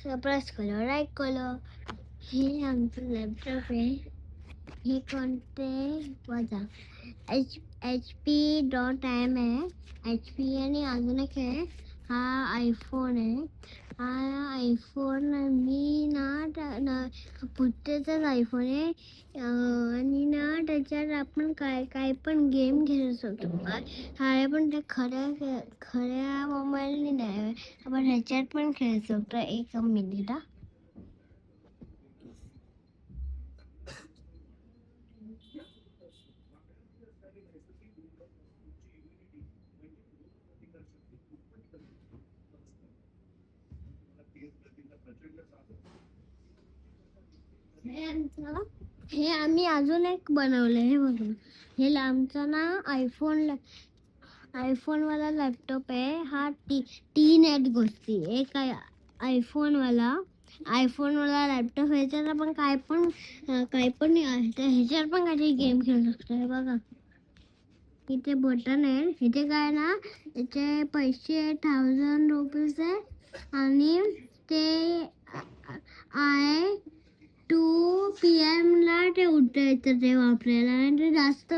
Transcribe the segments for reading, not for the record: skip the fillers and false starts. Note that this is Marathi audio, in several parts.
प्रेस केलं, लाईक केलं. हे आमचं लॅपटॉप आहे. हे कोणते बघा HP.M आहे. HP आणि अजून एक आहे. हा आयफोन आहे. हा आयफोन मी ना पुढच्याचाच आयफोन आहे. आणि ना त्याच्यात आपण काय पण गेम खेळू शकतो. हा पण ते खऱ्या मोबाईलने नाही, आपण ह्याच्यात पण खेळू शकतो. एक मिनिट हा. हे आम्ही अजून एक बनवलं हे बघा. हे आमचं ना आयफोन वाला लॅपटॉप आहे. हा तीन आहेत गोष्टी. एक आहे आयफोन वाला लॅपटॉप. ह्याच्यात आपण काय पण ह्याच्यात पण काही गेम खेळू शकतो. हे बघा इथे बटन आहे. इथे काय ना याचे पैसे 1000 रुपीज आहे. आणि ते आहे 2 PM ला ते उठायचं ते वापरायला. आणि ते जास्त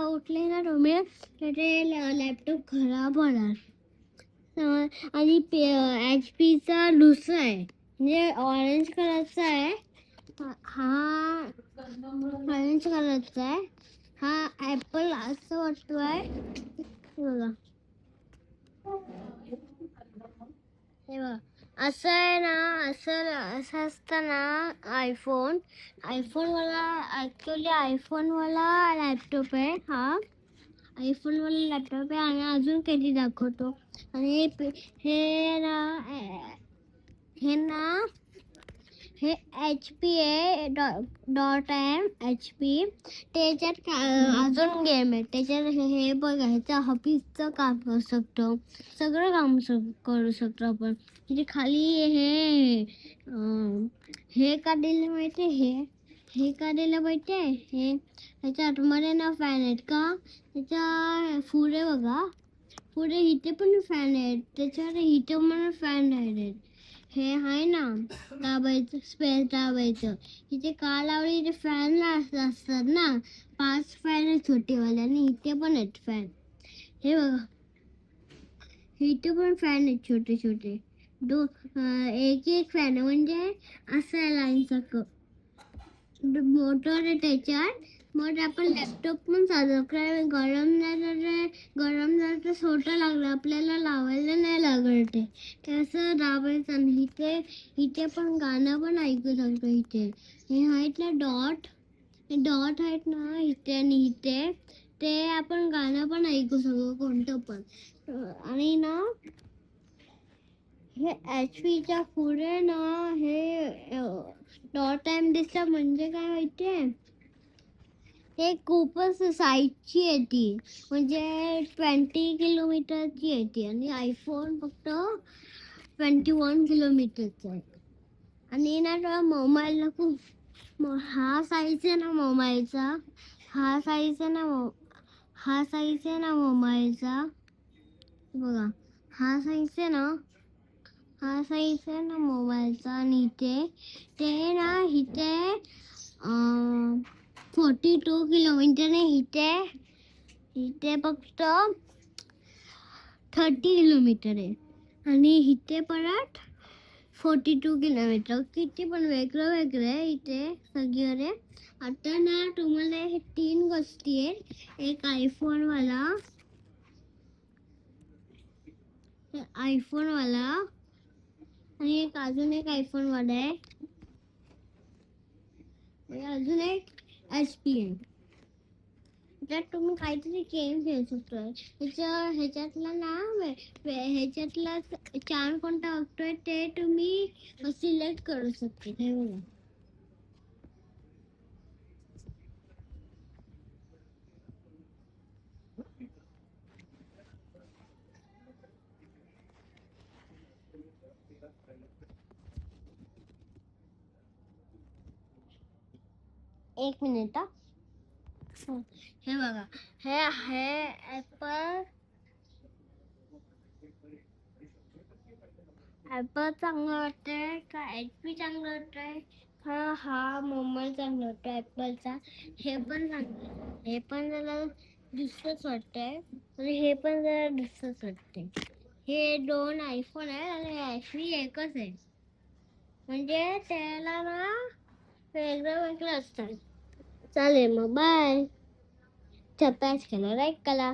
उठले ना तुम्ही तर ते लॅपटॉप खराब होणार. आणि HP चा दुसरा आहे म्हणजे ऑरेंज कलरचा आहे. हा ऑरेंज कलरचा आहे. हा ऍपल असं वाटतोय बघा. हे बघा असं आहे ना, असं असतं ना आयफोन वाला. ऍक्च्युली आयफोन वाला लॅपटॉप आहे हा. आयफोन वाला लॅपटॉप आहे. आणि अजून काही दाखवतो. आणि हे ना हे HP आहे. .M HP. त्याच्यात अजून गेम आहे. त्याच्यात हे बघायचं ऑफिसचं काम करू शकतो. सगळं काम करू शकतो आपण. तिथे खाली हे का दिलं माहिती हे का दिलं माहिती हे ह्याच्या आतमध्ये ना फॅन आहेत का. त्याच्या पुढे बघा, पुढे इथे पण फॅन आहेत. त्याच्यावर इथे पण फॅन आहेत. हे आहे ना दाबायचं, स्पेअर दाबायचं. इथे का लावले, इथे फॅन असतात ना. 5 फॅन आहेत छोटेवाले. आणि इथे पण आहेत फॅन. हे बघा इथे पण फॅन आहेत छोटे छोटे. एक फॅन म्हणजे असं आहे लाईन सारखं. मोटर आहे त्याच्यात. मग आपण लॅपटॉप पण चालू गरम झालं तर छोटा लागला, आपल्याला लावायला नाही लागत. ते असं दाबायचं. आणि इथे पण गाणं पण ऐकू शकतो. इथे हे आहेत ना डॉट आहेत ना इथे आणि इथे, ते आपण गाणं पण ऐकू शकतो कोणतं पण. आणि ना हे HP च्या पुढे ना हे .M दिसतं म्हणजे काय माहितीये. हे खूपच साईजची आहे ती. म्हणजे 20 किलोमीटरची आहे ती. आणि आयफोन फक्त 21 किलोमीटरचा आहे. आणि ना मोबाईलला खूप हा साईज आहे ना मोबाईलचा. हा साईज आहे ना मोबाईलचा. बघा हा साईज आहे ना मोबाईलचा. आणि इथे ना इथे 42 किलोमीटर आहे. इथे फक्त 30 किलोमीटर आहे. आणि इथे परत 42 किलोमीटर. किती पण वेगळं आहे इथे सगळीकडे. आता ना तुम्हाला हे 3 गोष्टी आहेत. एक आयफोन वाला आणि एक अजून एक आयफोन वाला आहे. अजून एक HP आहे. त्यात तुम्ही काहीतरी गेम खेळू शकतो. ह्याच्यातला 4 कोणता बघतोय ते तुम्ही सिलेक्ट करू शकता. हे बघा 1 मिनिट हा. हे बघा हे ऍपल ॲपल चांगलं वाटतंय का HP चांगलं वाटतंय हा मोबाईल चांगला वाटतो ॲपलचा. हे पण चांगलं, हे पण जरा दुसरंच वाटतंय आणि हे पण जरा दुसरंच वाटतंय. हे 2 आयफोन आहे आणि HP एकच आहे. म्हणजे त्याला ना वेगळं वेगळं असतात. चालेल मग बाय. सबस्क्राईब करा, लाईक करा.